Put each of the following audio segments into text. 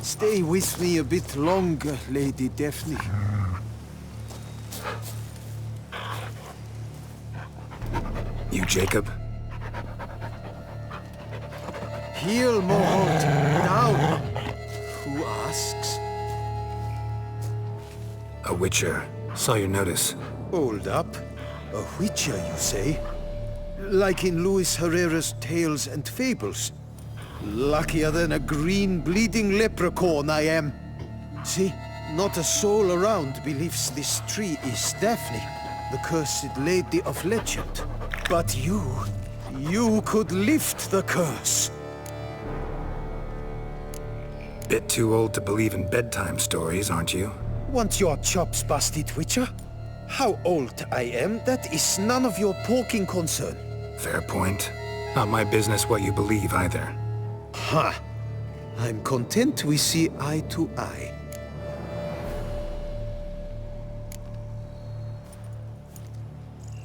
Stay with me a bit longer, Lady Daphne. You, Jacob? Heel, Moholt. Now! Who asks? A witcher. Saw your notice. Hold up. A witcher, you say? Like in Luis Herrera's Tales and Fables. Luckier than a green, bleeding leprechaun I am. See, not a soul around believes this tree is Daphne, the cursed lady of legend. But you could lift the curse. Bit too old to believe in bedtime stories, aren't you? Want your chops busted, Witcher? How old I am, that is none of your poking concern. Fair point. Not my business what you believe, either. Ha! I'm content we see eye to eye.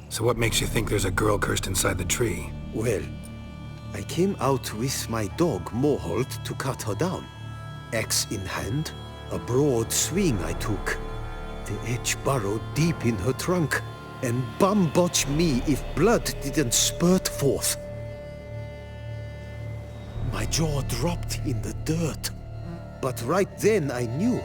So what makes you think there's a girl cursed inside the tree? Well, I came out with my dog, Moholt, to cut her down. Axe in hand, a broad swing I took. The edge burrowed deep in her trunk, and bum-botch me if blood didn't spurt forth. My jaw dropped in the dirt. But right then I knew.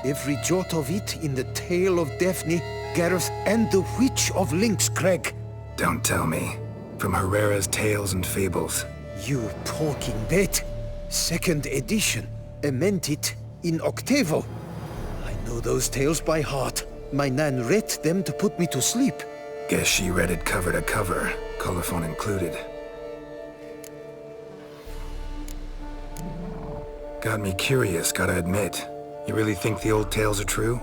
Every jot of it in the tale of Daphne, Gareth, and the Witch of Lynx Crag. Don't tell me. From Herrera's Tales and Fables. You talking bet. Second edition. Meant it in octavo. I know those tales by heart. My nan read them to put me to sleep. Guess she read it cover to cover, colophon included. Got me curious, gotta admit. You really think the old tales are true?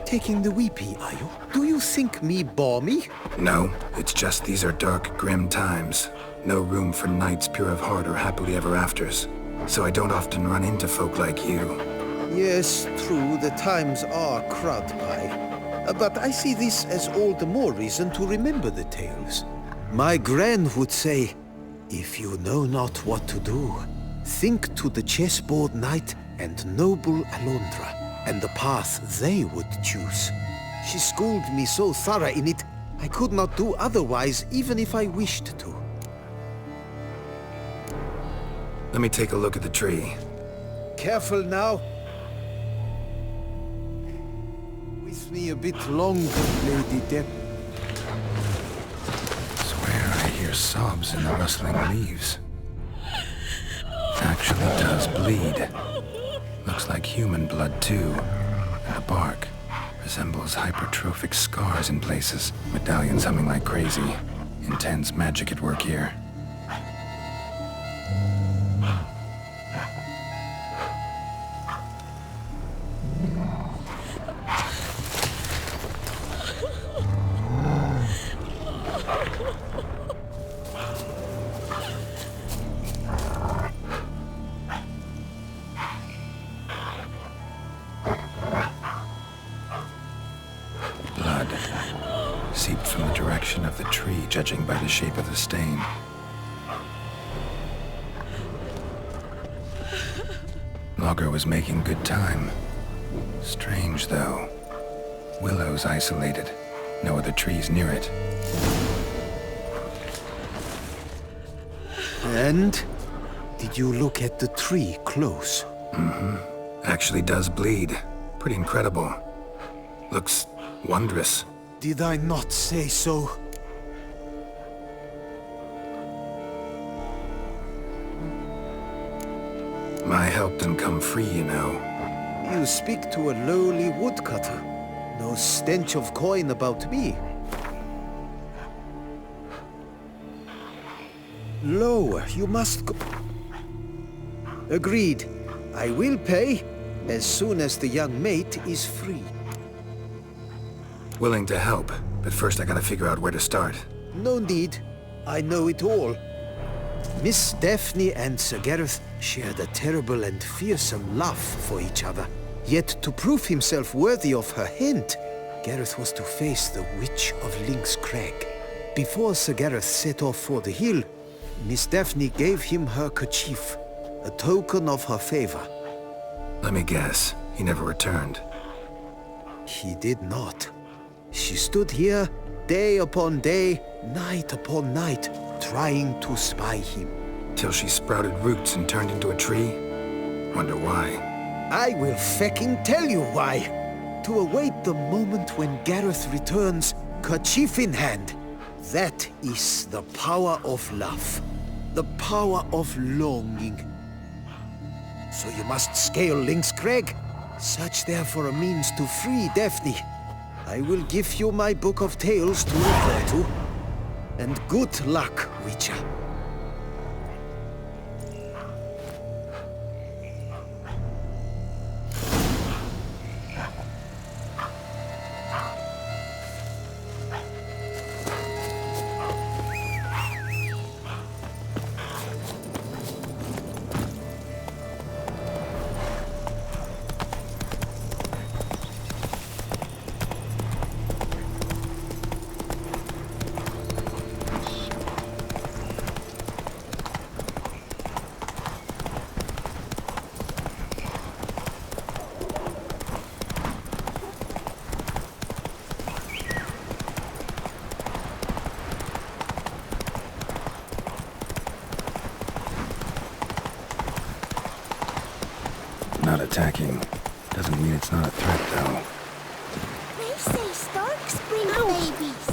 Taking the weepy, are you? Do you think me balmy? No, it's just these are dark, grim times. No room for knights pure of heart or happily ever afters. So I don't often run into folk like you. Yes, true, the times are crud pie. But I see this as all the more reason to remember the tales. My gran would say, if you know not what to do, think to the chessboard knight and noble Alondra, and the path they would choose. She schooled me so thorough in it, I could not do otherwise even if I wished to. Let me take a look at the tree. Careful now. With me a bit longer, Lady Depp. Swear I hear sobs in the rustling leaves. Actually does bleed. Looks like human blood too. And the bark resembles hypertrophic scars in places. Medallions humming like crazy. Intense magic at work here. Blood seeped from the direction of the tree, judging by the shape of the stain. Logger was making good time. Strange, though. Willow's isolated. No other trees near it. And? Did you look at the tree close? Mm-hmm. Actually does bleed. Pretty incredible. Looks wondrous. Did I not say so? My help didn't come free, you know. You speak to a lowly woodcutter. No stench of coin about me. Lower, you must go... Agreed. I will pay as soon as the young mate is free. Willing to help, but first I gotta figure out where to start. No need. I know it all. Miss Daphne and Sir Gareth shared a terrible and fearsome love for each other. Yet to prove himself worthy of her hand, Gareth was to face the Witch of Lynx Crag. Before Sir Gareth set off for the hill, Miss Daphne gave him her kerchief, a token of her favor. Let me guess, he never returned. He did not. She stood here, day upon day, night upon night, trying to spy him. Till she sprouted roots and turned into a tree? Wonder why. I will fecking tell you why. To await the moment when Gareth returns, kerchief in hand. That is the power of love. The power of longing. So you must scale Link's Crag. Search there for a means to free Daphne. I will give you my book of tales to refer to. And good luck, Witcher. Not attacking. Doesn't mean it's not a threat, though. They say storks bring babies.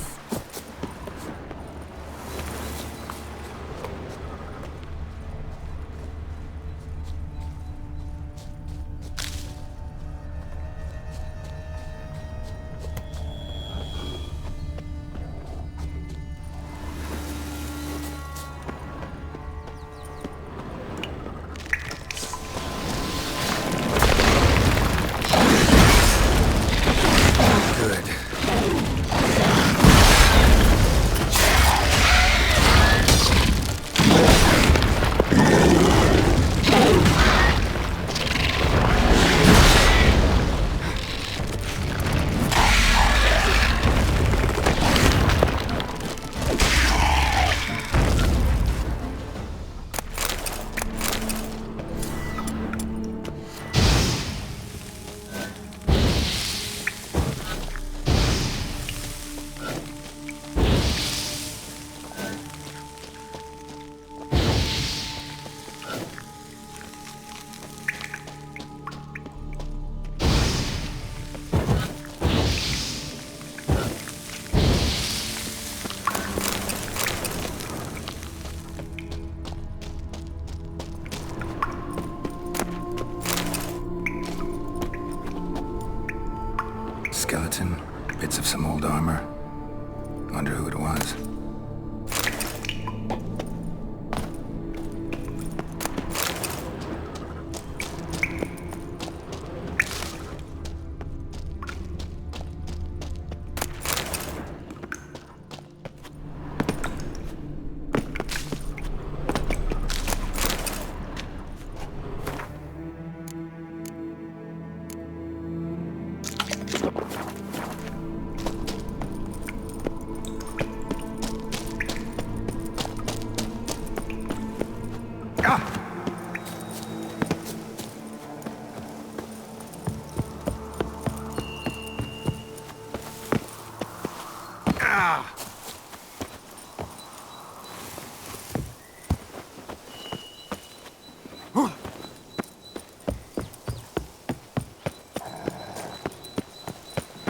Skeleton, bits of some old armor. Wonder who it was.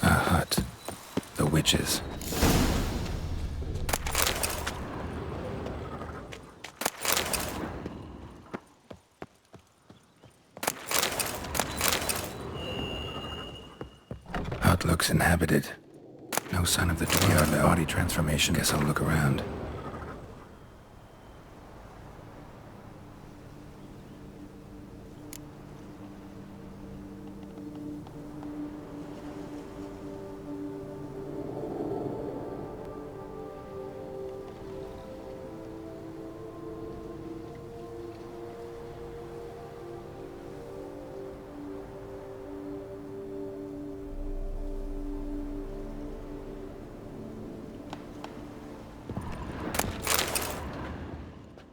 A hut. The witches. Hut looks inhabited. No sign of the dwarf. The body transformation. Guess I'll look around.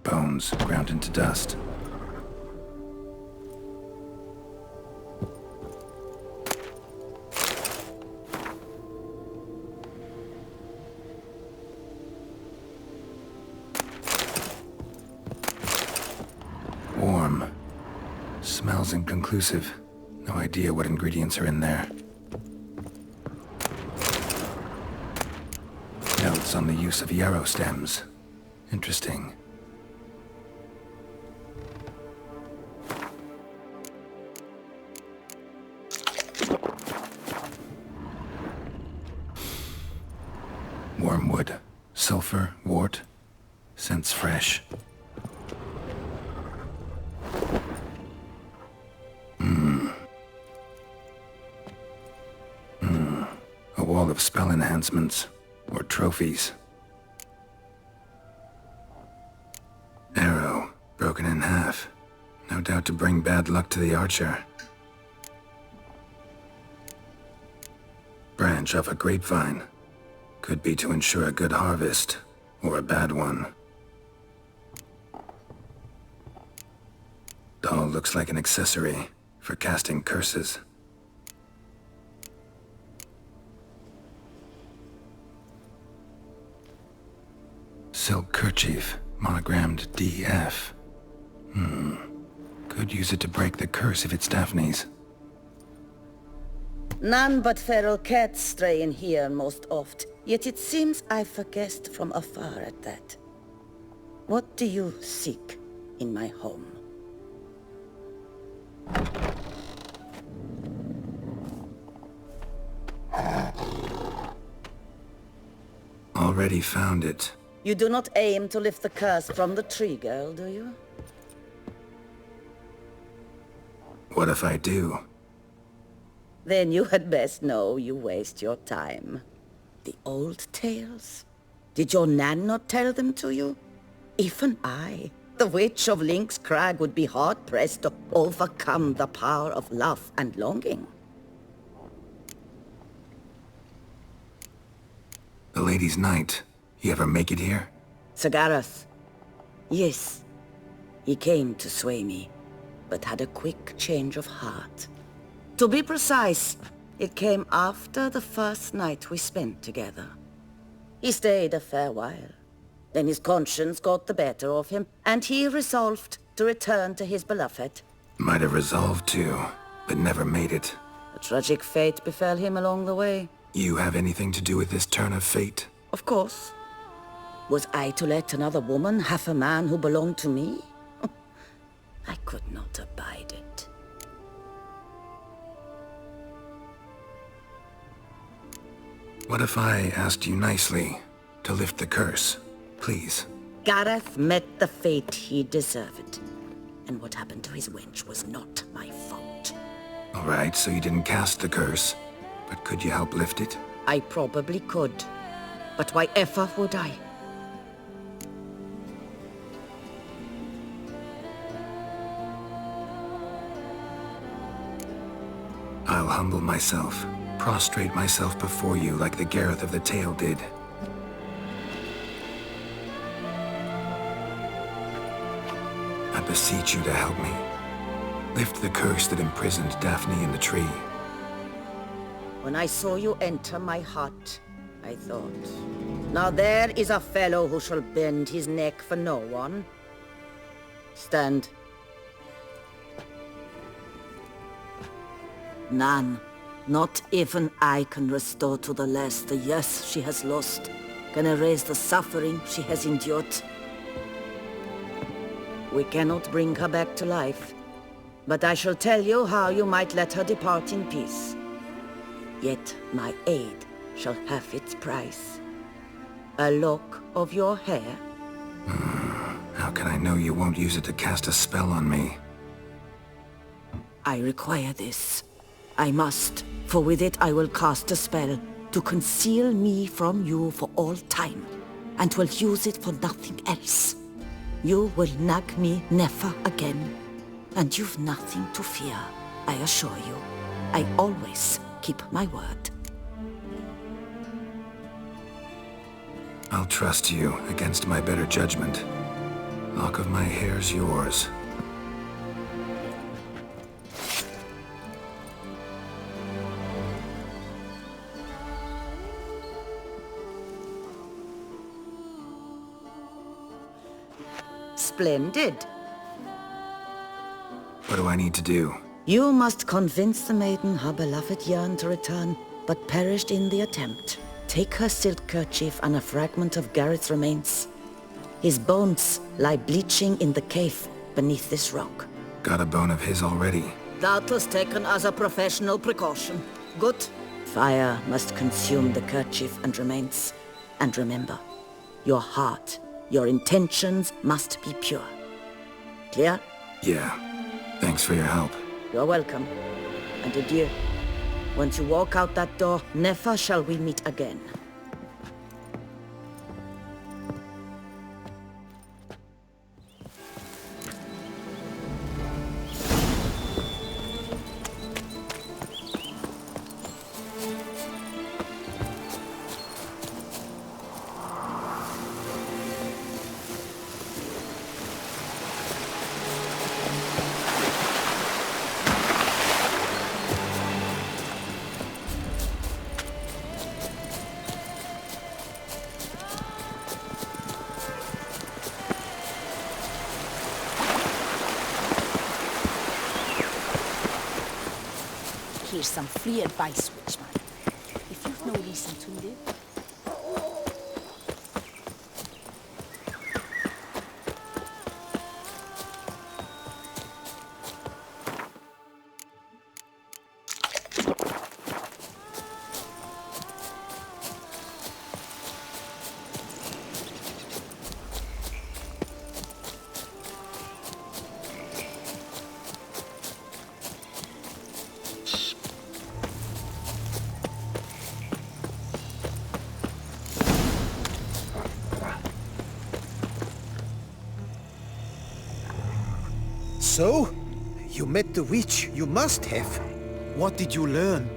Bones ground into dust. Smells inconclusive. No idea what ingredients are in there. Notes on the use of yarrow stems. Interesting. Wormwood. Sulfur. Wort. Scents fresh. A wall of spell enhancements. Or trophies. Arrow. Broken in half. No doubt to bring bad luck to the archer. Branch off a grapevine. Could be to ensure a good harvest. Or a bad one. Doll looks like an accessory for casting curses. Silk kerchief, monogrammed DF. Could use it to break the curse if it's Daphne's. None but feral cats stray in here most oft, yet it seems I've guessed from afar at that. What do you seek in my home? Already found it. You do not aim to lift the curse from the tree girl, do you? What if I do? Then you had best know you waste your time. The old tales? Did your Nan not tell them to you? Even I, the witch of Link's Crag, would be hard-pressed to overcome the power of love and longing. The Lady's Knight. You ever make it here? Sir Gareth. Yes. He came to sway me, but had a quick change of heart. To be precise, it came after the first night we spent together. He stayed a fair while. Then his conscience got the better of him, and he resolved to return to his beloved. Might have resolved to, but never made it. A tragic fate befell him along the way. You have anything to do with this turn of fate? Of course. Was I to let another woman have a man who belonged to me? I could not abide it. What if I asked you nicely to lift the curse, please? Gareth met the fate he deserved. And what happened to his wench was not my fault. All right, so you didn't cast the curse, but could you help lift it? I probably could. But why ever would I? I'll humble myself, prostrate myself before you like the Gareth of the tale did. I beseech you to help me. Lift the curse that imprisoned Daphne in the tree. When I saw you enter my hut, I thought, now there is a fellow who shall bend his neck for no one. Stand. None. Not even I can restore to the lass the years she has lost, can erase the suffering she has endured. We cannot bring her back to life, but I shall tell you how you might let her depart in peace. Yet my aid shall have its price. A lock of your hair? How can I know you won't use it to cast a spell on me? I require this. I must, for with it I will cast a spell to conceal me from you for all time, and will use it for nothing else. You will nag me never again, and you've nothing to fear, I assure you. I always keep my word. I'll trust you against my better judgment. Lock of my hair's yours. Splendid. What do I need to do? You must convince the maiden her beloved yearned to return, but perished in the attempt. Take her silk kerchief and a fragment of Gareth's remains. His bones lie bleaching in the cave beneath this rock. Got a bone of his already. That was taken as a professional precaution. Good. Fire must consume the kerchief and remains. And remember, your heart, your intentions must be pure. Clear? Yeah. Thanks for your help. You're welcome. And adieu. Once you walk out that door, never shall we meet again. Here's some free advice, Witchman. If you've no reason to live, So? You met the witch. You must have. What did you learn?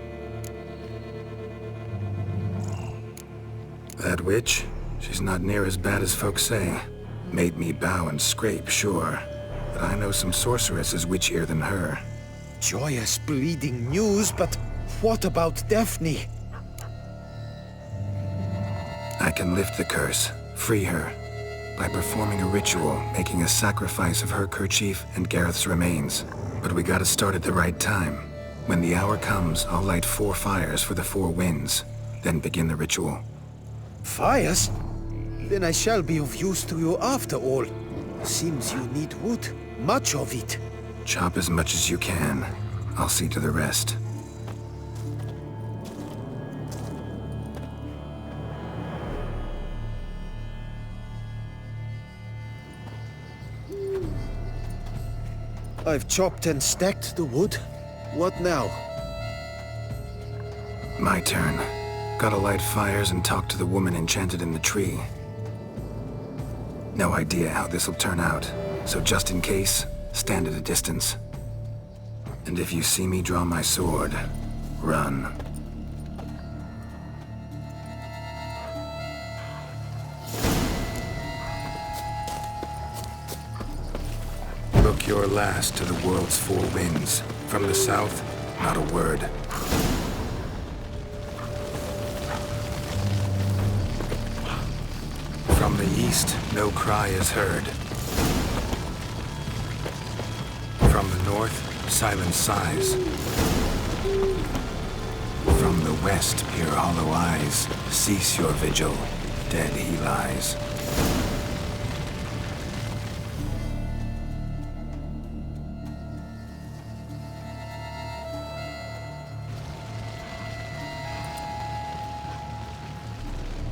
That witch? She's not near as bad as folks say. Made me bow and scrape, sure. But I know some sorceresses witchier than her. Joyous bleeding news, but what about Daphne? I can lift the curse, free her, by performing a ritual, making a sacrifice of her kerchief and Gareth's remains. But we gotta start at the right time. When the hour comes, I'll light 4 fires for the 4 winds, then begin the ritual. Fires? Then I shall be of use to you after all. Seems you need wood. Much of it. Chop as much as you can. I'll see to the rest. I've chopped and stacked the wood. What now? My turn. Gotta light fires and talk to the woman enchanted in the tree. No idea how this'll turn out, so just in case, stand at a distance. And if you see me draw my sword, run. Look your last to the world's 4 winds. From the south, not a word. From the east, no cry is heard. From the north, silent sighs. From the west, peer hollow eyes. Cease your vigil, dead he lies.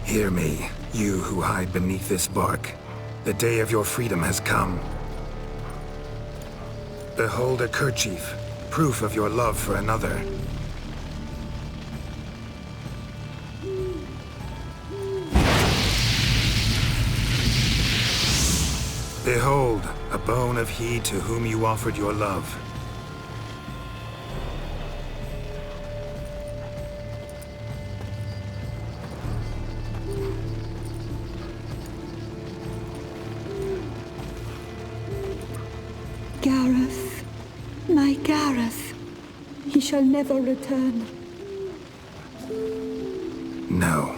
Hear me, you who hide beneath this bark. The day of your freedom has come. Behold a kerchief, proof of your love for another. Behold, a bone of he to whom you offered your love. Gareth, my Gareth, he shall never return. No,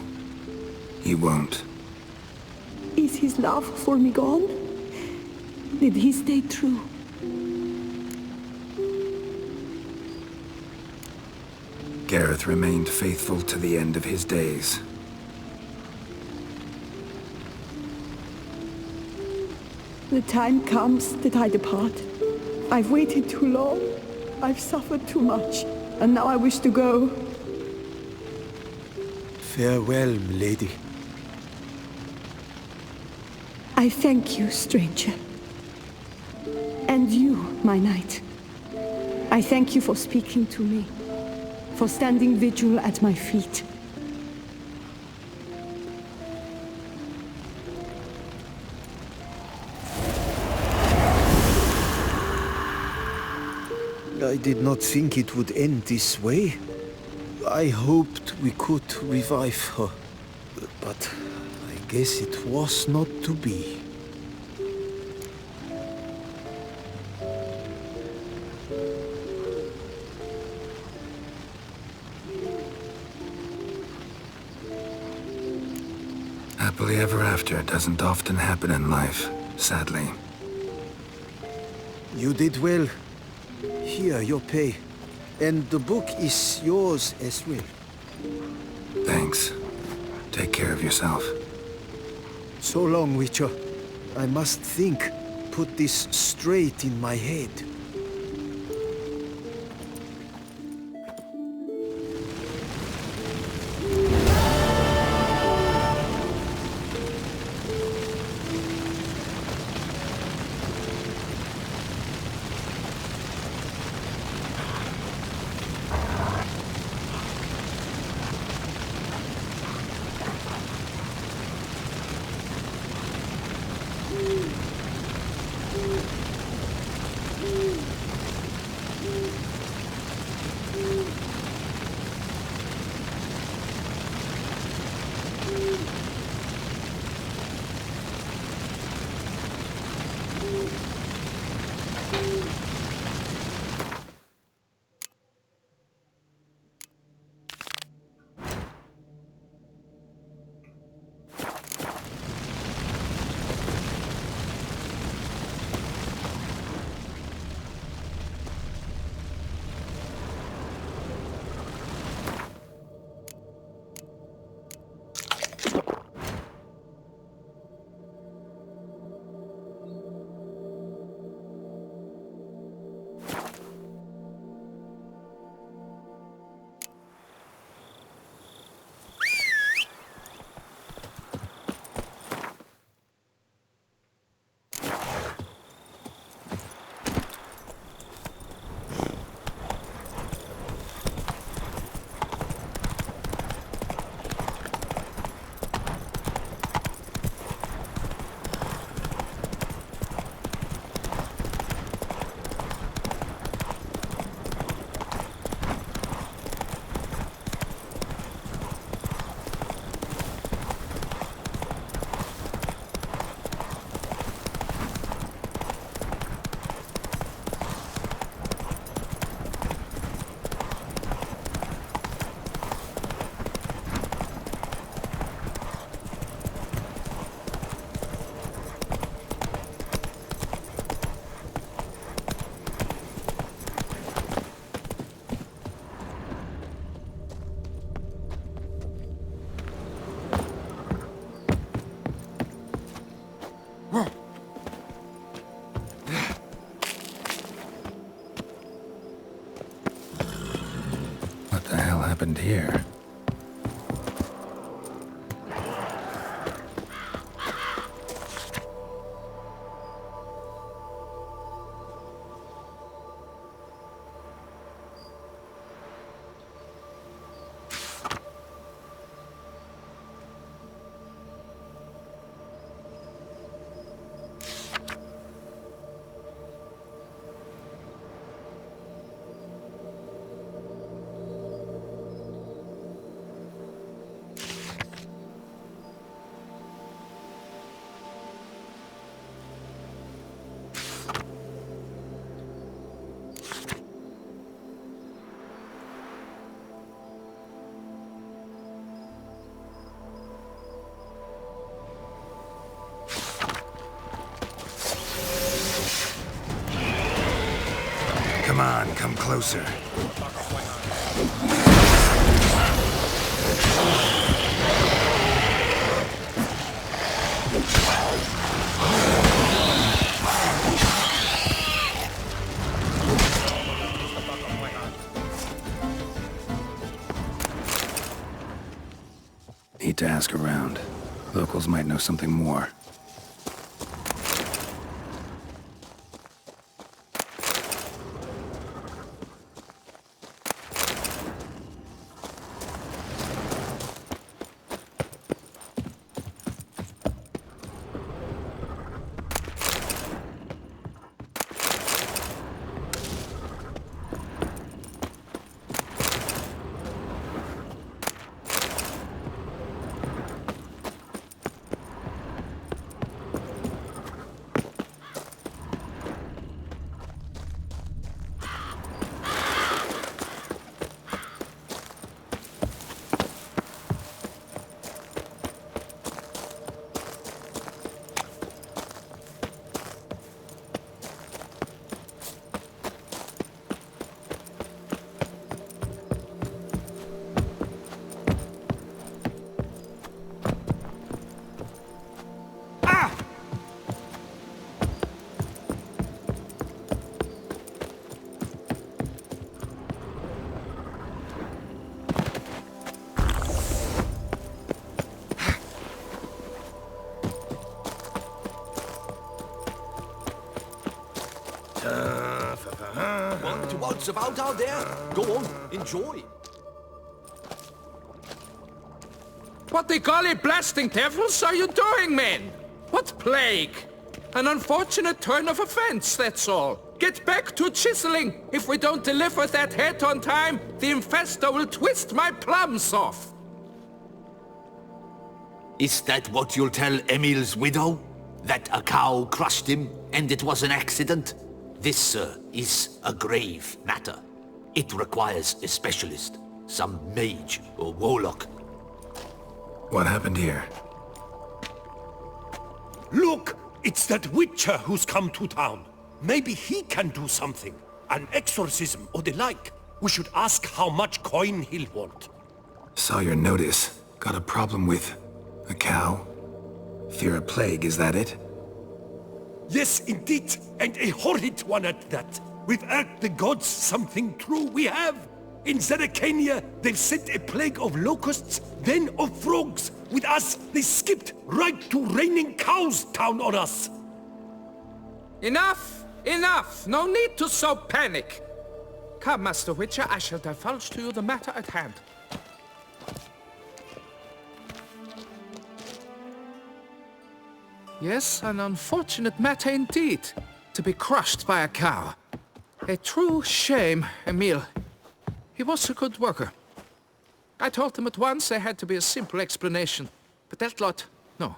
he won't. Is his love for me gone? Did he stay true? Gareth remained faithful to the end of his days. The time comes that I depart. I've waited too long. I've suffered too much. And now I wish to go. Farewell, milady. I thank you, stranger. And you, my knight. I thank you for speaking to me, for standing vigil at my feet. I did not think it would end this way. I hoped we could revive her, but I guess it was not to be. Happily ever after doesn't often happen in life, sadly. You did well. Here, your pay. And the book is yours as well. Thanks. Take care of yourself. So long, Witcher. I must think, put this straight in my head. What the hell happened here? Come on, come closer. Need to ask around. Locals might know something more. What's about out there? Go on, enjoy. What the golly blasting devils are you doing, men? What plague? An unfortunate turn of offense, that's all. Get back to chiseling. If we don't deliver that head on time, the infestor will twist my plums off. Is that what you'll tell Emil's widow? That a cow crushed him and it was an accident? This, sir, is a grave matter. It requires a specialist, some mage or warlock. What happened here? Look! It's that witcher who's come to town. Maybe he can do something. An exorcism or the like. We should ask how much coin he'll want. Saw your notice. Got a problem with a cow? Fear a plague, is that it? Yes, indeed, and a horrid one at that. We've irked the gods something true, we have. In Zeracania, they've sent a plague of locusts, then of frogs. With us, they skipped right to raining cows down on us. Enough! Enough! No need to so panic! Come, Master Witcher, I shall divulge to you the matter at hand. Yes, an unfortunate matter indeed, to be crushed by a cow. A true shame, Emil. He was a good worker. I told them at once there had to be a simple explanation. But that lot, no.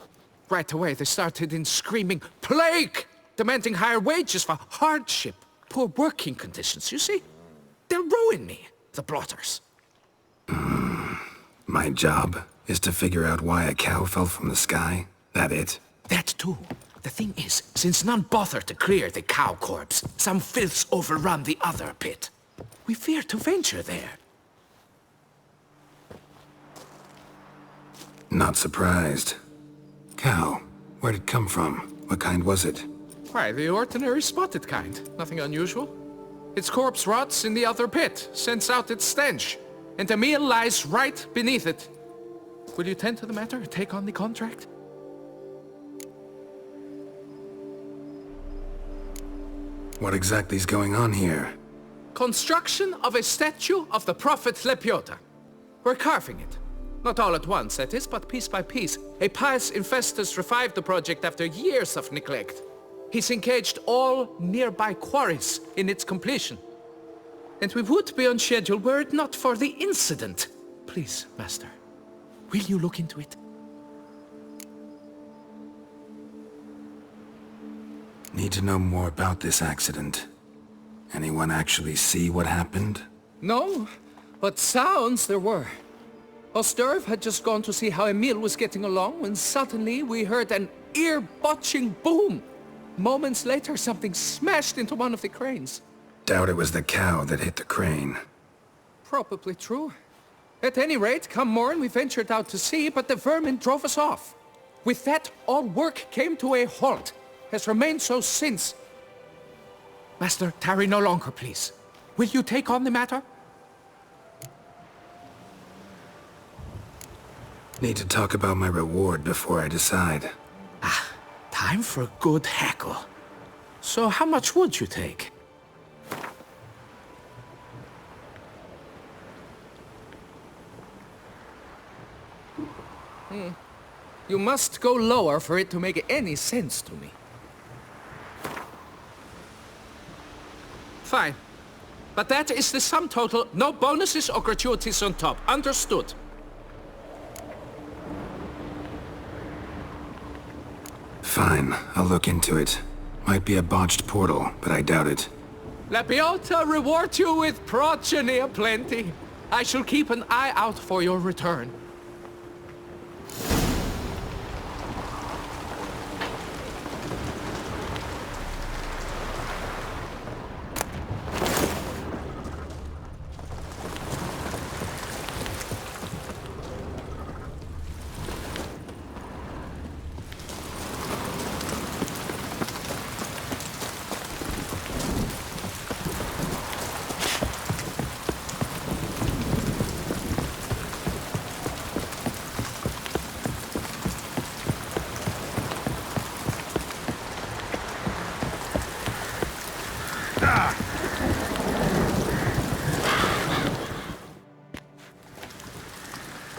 Right away they started in screaming, plague! Demanding higher wages for hardship, poor working conditions, you see? They'll ruin me, the blotters. My job is to figure out why a cow fell from the sky? That it? That too. The thing is, since none bothered to clear the cow corpse, some filths overrun the other pit. We fear to venture there. Not surprised. Cow, where'd it come from? What kind was it? Why, the ordinary spotted kind. Nothing unusual. Its corpse rots in the other pit, sends out its stench, and Emil lies right beneath it. Will you tend to the matter, take on the contract? What exactly is going on here? Construction of a statue of the prophet Lepiota. We're carving it. Not all at once, that is, but piece by piece. A pious infestus revived the project after years of neglect. He's engaged all nearby quarries in its completion. And we would be on schedule were it not for the incident. Please, Master, will you look into it? Need to know more about this accident. Anyone actually see what happened? No, but sounds there were. Osterv had just gone to see how Emil was getting along when suddenly we heard an ear-botching boom. Moments later, something smashed into one of the cranes. Doubt it was the cow that hit the crane. Probably true. At any rate, come morn we ventured out to sea, but the vermin drove us off. With that, all work came to a halt, has remained so since. Master, tarry no longer, please. Will you take on the matter? Need to talk about my reward before I decide. Time for a good hackle. So how much would you take? You must go lower for it to make any sense to me. Fine. But that is the sum total, no bonuses or gratuities on top. Understood? Fine, I'll look into it. Might be a botched portal, but I doubt it. La Biota reward you with progeny aplenty. I shall keep an eye out for your return.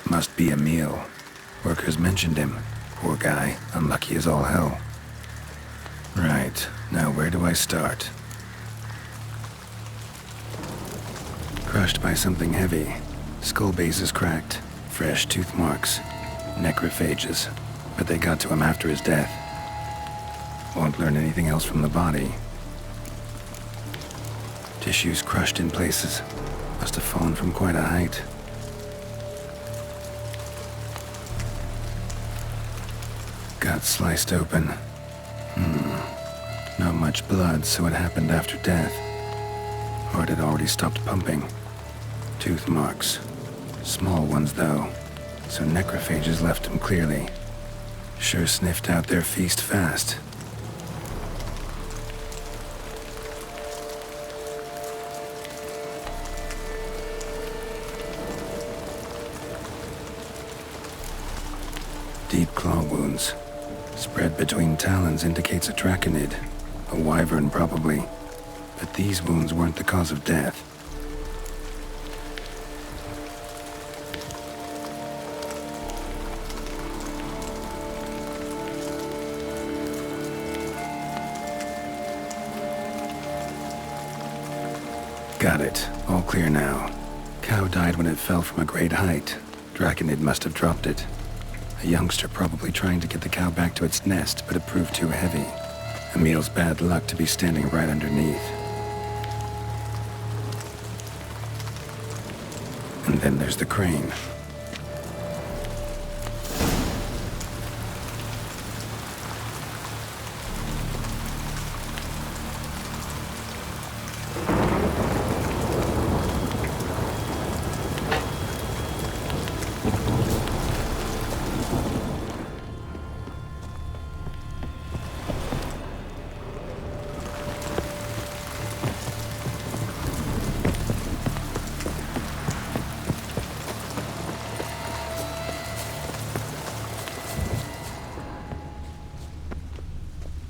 Must be Emil. Workers mentioned him. Poor guy, unlucky as all hell. Right, now where do I start? Crushed by something heavy. Skull base is cracked. Fresh tooth marks. Necrophages. But they got to him after his death. Won't learn anything else from the body. Tissues crushed in places. Must have fallen from quite a height. Gut sliced open. Not much blood, so it happened after death. Heart had already stopped pumping. Tooth marks. Small ones, though. So necrophages left him clearly. Sure sniffed out their feast fast. Deep claw wounds. Spread between talons indicates a draconid. A wyvern, probably. But these wounds weren't the cause of death. Got it. All clear now. Cow died when it fell from a great height. Draconid must have dropped it. A youngster probably trying to get the cow back to its nest, but it proved too heavy. Emil's bad luck to be standing right underneath. And then there's the crane.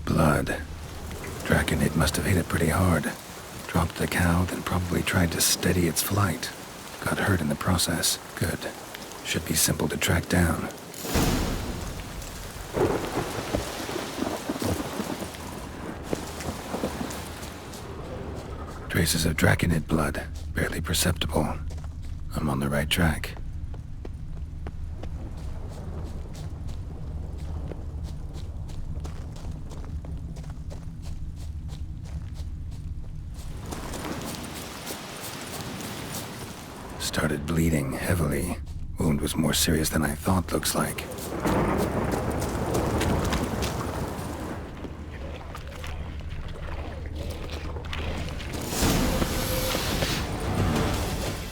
Blood. Draconid must have hit it pretty hard. Dropped the cow, then probably tried to steady its flight. Got hurt in the process. Good. Should be simple to track down. Traces of Draconid blood. Barely perceptible. I'm on the right track. Started bleeding heavily. Wound was more serious than I thought, looks like.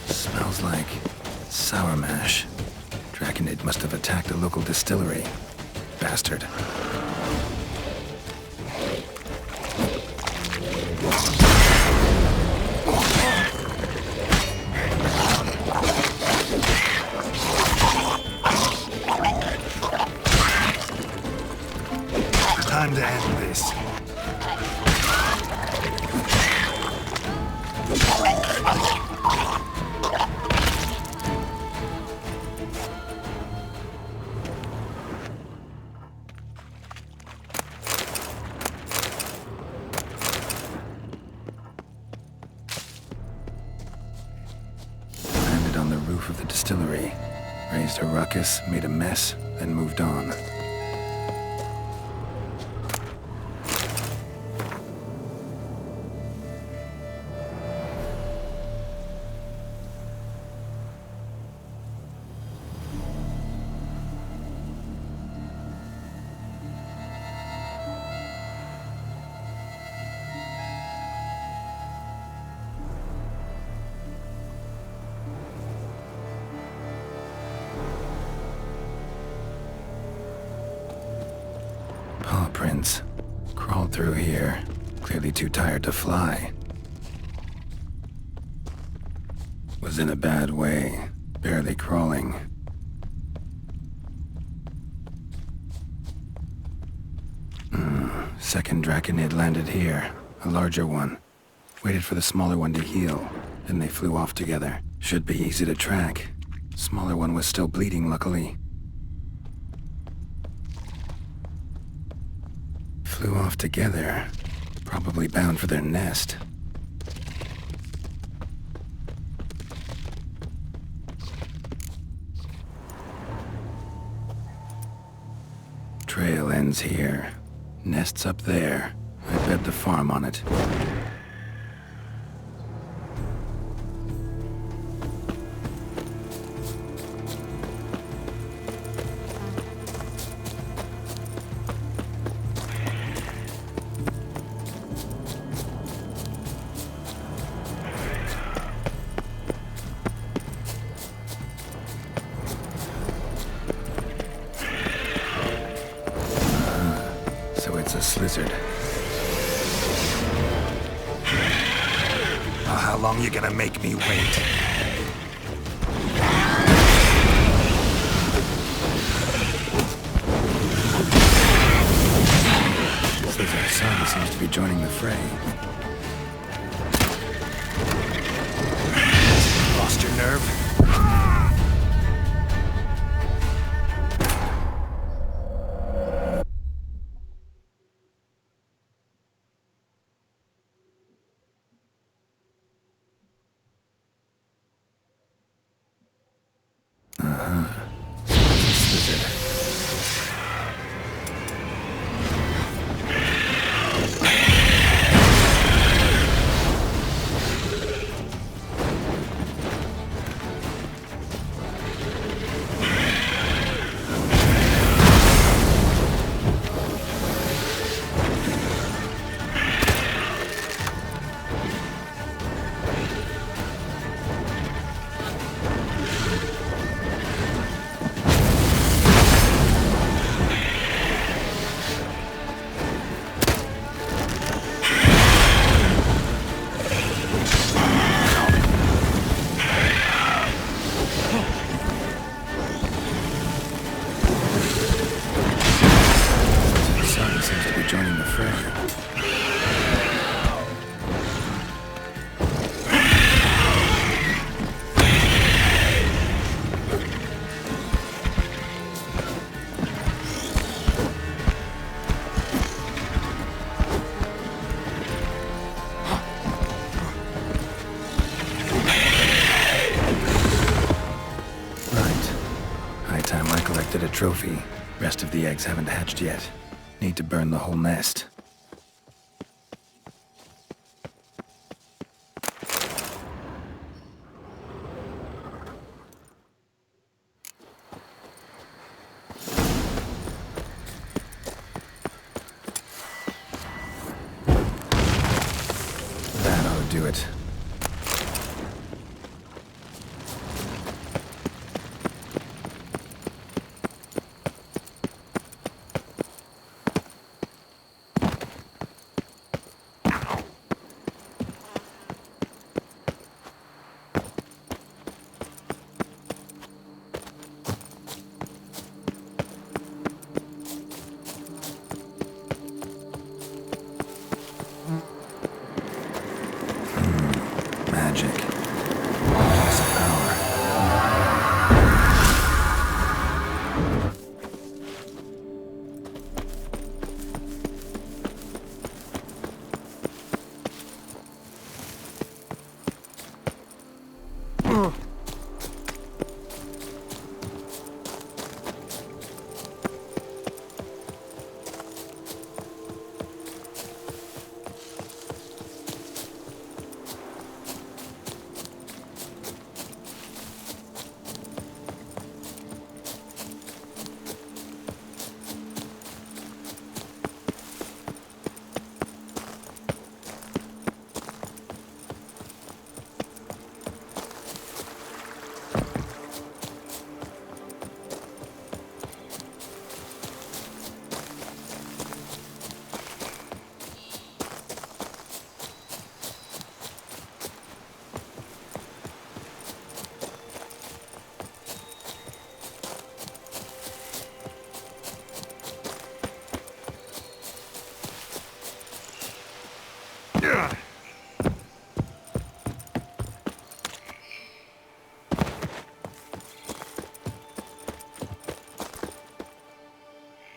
Smells like Sour mash. Draconid must have attacked a local distillery. Bastard. Time to end this. Landed on the roof of the distillery. Raised a ruckus, made a mess, then moved on. Paw prints. Crawled through here. Clearly too tired to fly. Was in a bad way. Barely crawling. Second Draconid landed here. A larger one. Waited for the smaller one to heal. Then they flew off together. Should be easy to track. Smaller one was still bleeding, luckily. Flew off together. Probably bound for their nest. Trail ends here. Nest's up there. I bet the farm on it. So it's a slizzard. Oh, how long you gonna make me wait? Slizzard's son seems to be joining the fray. Lost your nerve? Joining the fray. High time I collected a trophy. Rest of the eggs haven't hatched yet. Need to burn the whole nest. That ought to do it.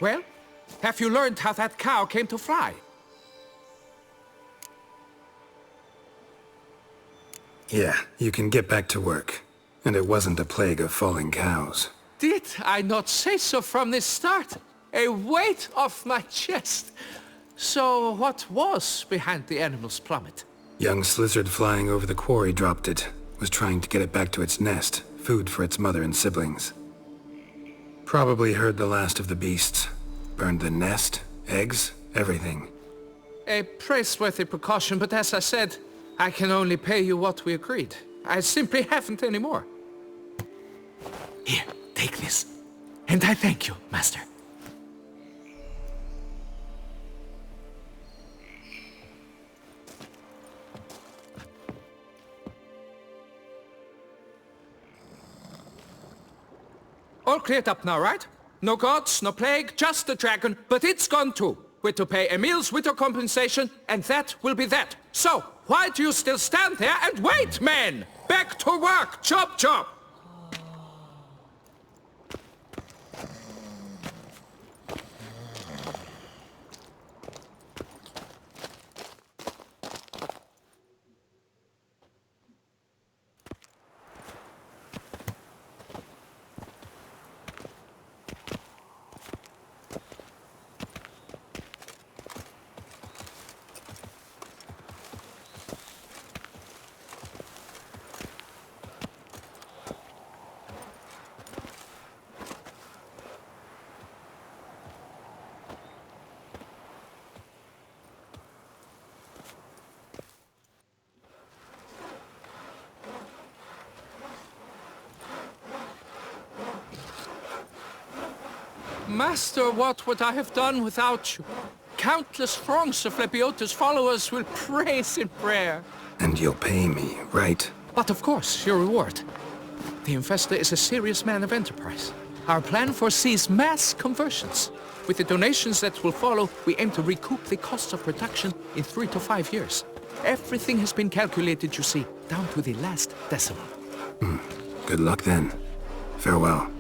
Well, have you learned how that cow came to fly? Yeah, you can get back to work. And it wasn't a plague of falling cows. Did I not say so from the start? A weight off my chest. So what was behind the animal's plummet? Young lizard flying over the quarry dropped it. Was trying to get it back to its nest. Food for its mother and siblings. Probably heard the last of the beasts. Burned the nest, eggs, everything. A praiseworthy precaution, but as I said, I can only pay you what we agreed. I simply haven't any more. Here, take this. And I thank you, Master. All cleared up now, right? No gods, no plague, just the dragon, but it's gone too. We're to pay Emil's widow compensation, and that will be that. So, why do you still stand there and wait, men? Back to work! Chop, chop! Master, what would I have done without you? Countless throngs of Lebiota's followers will praise in prayer. And you'll pay me, right? But of course, your reward. The investor is a serious man of enterprise. Our plan foresees mass conversions. With the donations that will follow, we aim to recoup the cost of production in 3 to 5 years. Everything has been calculated, you see, down to the last decimal. Good luck then. Farewell.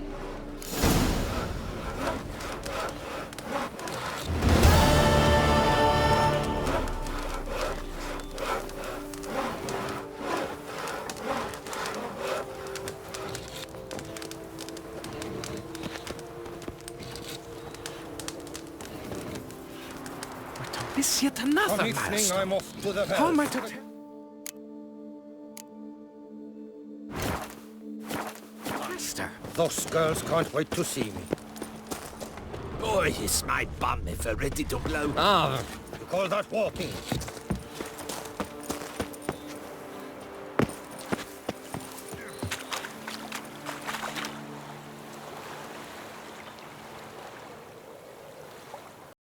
This yet another master. I'm off to the How am I to... Master! Those girls can't wait to see me. Boy, is my bum if we're ready to blow. You call that walking?